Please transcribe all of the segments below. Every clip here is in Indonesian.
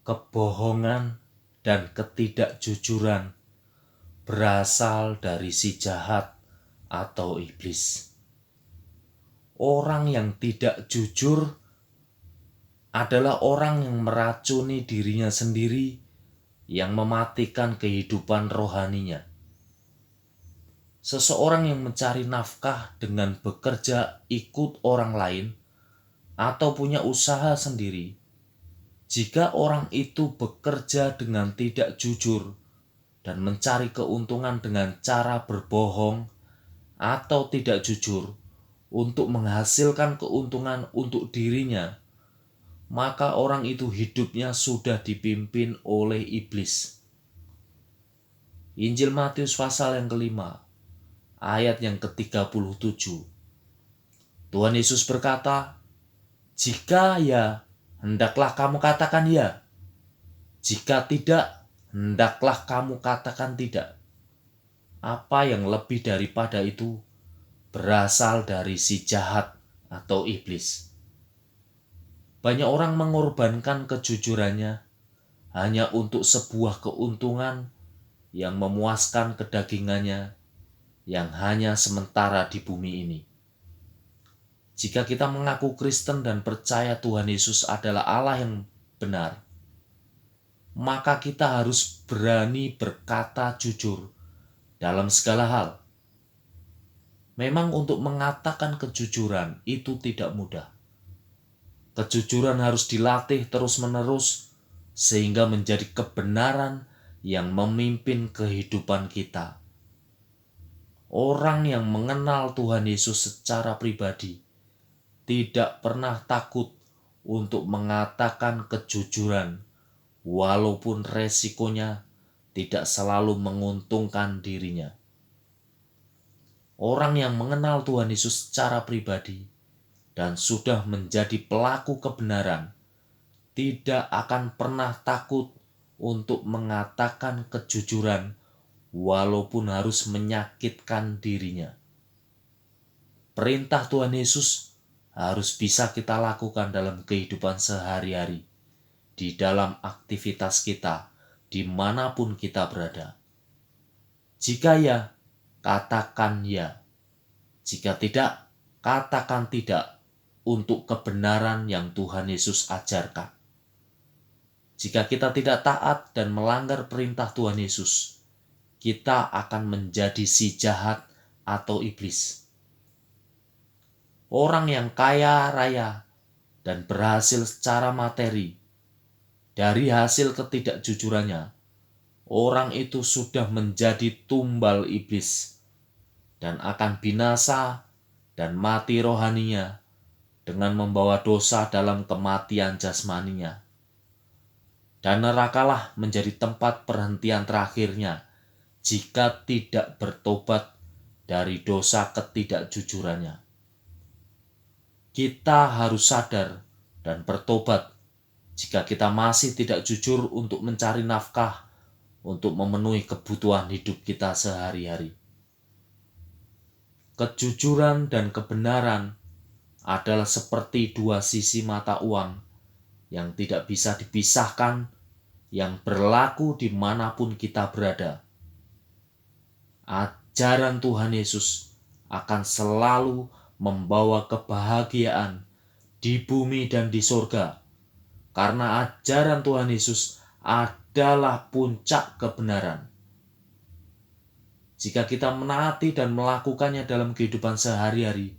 kebohongan dan ketidakjujuran berasal dari si jahat atau iblis. Orang yang tidak jujur adalah orang yang meracuni dirinya sendiri, yang mematikan kehidupan rohaninya. Seseorang yang mencari nafkah dengan bekerja ikut orang lain atau punya usaha sendiri, jika orang itu bekerja dengan tidak jujur dan mencari keuntungan dengan cara berbohong atau tidak jujur untuk menghasilkan keuntungan untuk dirinya, maka orang itu hidupnya sudah dipimpin oleh iblis. Injil Matius pasal yang kelima, ayat yang ke-37. Tuhan Yesus berkata, "Jika ya, hendaklah kamu katakan ya. Jika tidak, hendaklah kamu katakan tidak." Apa yang lebih daripada itu berasal dari si jahat atau iblis. Banyak orang mengorbankan kejujurannya hanya untuk sebuah keuntungan yang memuaskan kedagingannya yang hanya sementara di bumi ini. Jika kita mengaku Kristen dan percaya Tuhan Yesus adalah Allah yang benar, maka kita harus berani berkata jujur dalam segala hal. Memang untuk mengatakan kejujuran itu tidak mudah. Kejujuran harus dilatih terus-menerus sehingga menjadi kebenaran yang memimpin kehidupan kita. Orang yang mengenal Tuhan Yesus secara pribadi tidak pernah takut untuk mengatakan kejujuran, walaupun resikonya tidak selalu menguntungkan dirinya. Orang yang mengenal Tuhan Yesus secara pribadi dan sudah menjadi pelaku kebenaran tidak akan pernah takut untuk mengatakan kejujuran walaupun harus menyakitkan dirinya. Perintah Tuhan Yesus harus bisa kita lakukan dalam kehidupan sehari-hari, di dalam aktivitas kita, dimanapun kita berada. Jika ya, katakan ya. Jika tidak, katakan tidak untuk kebenaran yang Tuhan Yesus ajarkan. Jika kita tidak taat dan melanggar perintah Tuhan Yesus, kita akan menjadi si jahat atau iblis. Orang yang kaya raya dan berhasil secara materi, dari hasil ketidakjujurannya, orang itu sudah menjadi tumbal iblis dan akan binasa dan mati rohaninya dengan membawa dosa dalam kematian jasmaninya. Dan nerakalah menjadi tempat perhentian terakhirnya jika tidak bertobat dari dosa ketidakjujurannya. Kita harus sadar dan bertobat jika kita masih tidak jujur untuk mencari nafkah untuk memenuhi kebutuhan hidup kita sehari-hari. Kejujuran dan kebenaran adalah seperti dua sisi mata uang yang tidak bisa dipisahkan, yang berlaku dimanapun kita berada. Ajaran Tuhan Yesus akan selalu membawa kebahagiaan di bumi dan di sorga, karena ajaran Tuhan Yesus adalah puncak kebenaran. Jika kita menaati dan melakukannya dalam kehidupan sehari-hari,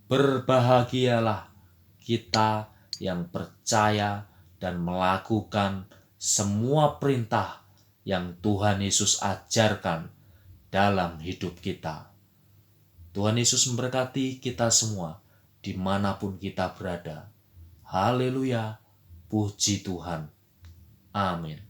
berbahagialah kita yang percaya dan melakukan semua perintah yang Tuhan Yesus ajarkan dalam hidup kita. Tuhan Yesus memberkati kita semua dimanapun kita berada. Haleluya, puji Tuhan. Amin.